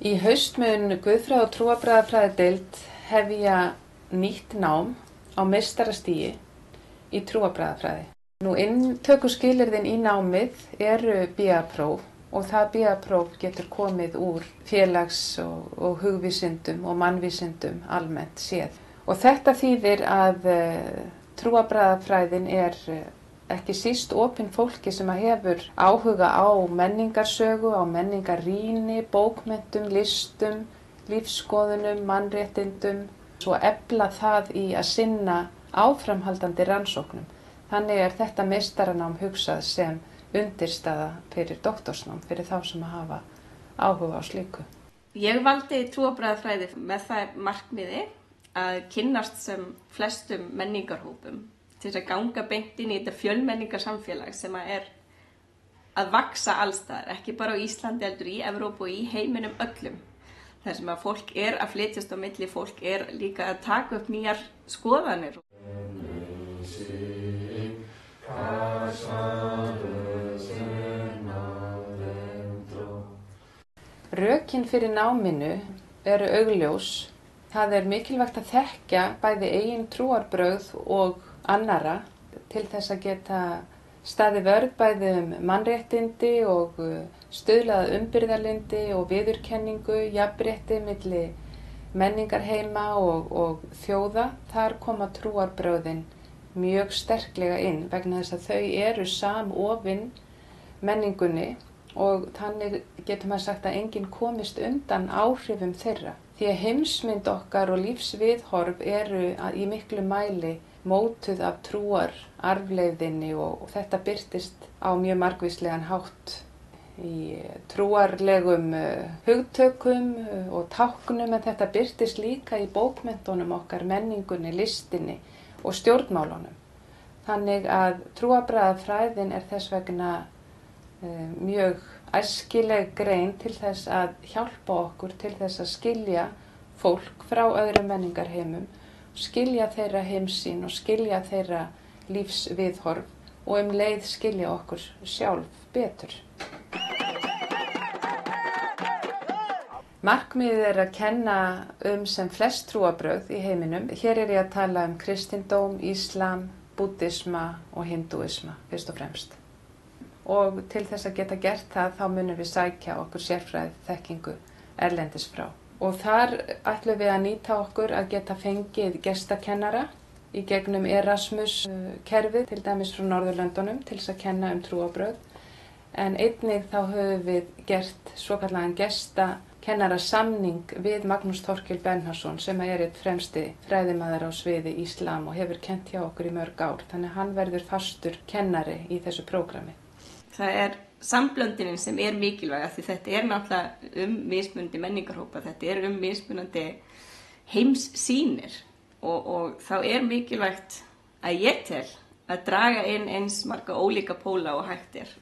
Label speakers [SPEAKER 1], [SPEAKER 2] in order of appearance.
[SPEAKER 1] Í haust mun Guðfræði- og trúarbragðafræðideild hefja nýtt nám á meistarastigi í trúarbragðafræði. Inntökuskilyrðin í námið eru BA-próf og það BA-próf getur komið úr félags- og hugvísindum og mannvísindum almennt séð. Og þetta þýðir að trúarbragðafræðin er ekki síst opin fólki sem hefur áhuga á menningarsögu, á menningarrýni, bókmenntum, listum, lífsskoðunum, mannréttindum, svo efla það í að sinna áframhaldandi rannsóknum. Þannig er þetta meistaranám hugsað sem undirstaða fyrir doktorsnám, fyrir þá sem hafa áhuga á slíku.
[SPEAKER 2] Ég valdi trúarbragðafræði með það markmiði að kynnast sem flestum menningarhópum til að ganga beint inn í þetta fjölmenningarsamfélag sem er að vaxa allstaðar, ekki bara á Íslandi heldur í Evrópu og í heiminum öllum. Þar sem að fólk er að flytjast á milli, fólk er líka að taka upp nýjar skoðanir.
[SPEAKER 1] Rökin fyrir náminu eru augljós. Það er mikilvægt að þekkja bæði eigin trúarbrögð og annarra til þess að geta staðið vörð bæði mannréttindi og stuðlað umbyrðarlyndi og viðurkenningu, jafnrétti milli menningarheima og þjóða. Þar koma trúarbrögðin mjög sterklega inn vegna þess að þau eru samofin menningunni og þannig getur maður sagt að enginn komist undan áhrifum þeirra. Því að heimsmynd okkar og lífsviðhorf eru í miklu mæli mótuð af trúararfleiðinni og þetta birtist á mjög margvíslegan hátt í trúarlegum hugtökum og táknum, en þetta birtist líka í bókmenntunum okkar, menningunni, listinni og stjórnmálunum. Þannig að trúarbragðafræðin er þess vegna mjög æskileg grein til þess að hjálpa okkur til þess að skilja fólk frá öðrum menningarheimum, skilja þeirra heimsýn og skilja þeirra lífsviðhorf og leið skilja okkur sjálf betur. Markmiðið er að kenna sem flest trúarbrögð í heiminum. Hér er ég að tala kristindóm, íslam, búddisma og hindúisma fyrst og fremst. Og til þess að geta gert það, þá munum við sækja okkur sérfræði þekkingu erlendis frá. Og þar ætlum við að nýta okkur að geta fengið gestakennara í gegnum Erasmus-kerfið, til dæmis frá Norðurlöndunum, til þess að kenna trúarbrögð. En einnig þá höfum við gert svokallaðan gestakennarasamning við Magnús Þorkel Bernharðsson sem er einn fremsti fræðimaður á sviði íslam og hefur kennt hjá okkur í mörg ár. Þannig að hann verður fastur kennari í þessu prógrami.
[SPEAKER 2] Það er samblöndunin sem er mikilvæg, því þetta er náttúrulega mismunandi menningarhópa, þetta er mismunandi heimssýnir og þá er mikilvægt að ég tel að draga inn eins marga ólíka póla og hægt er.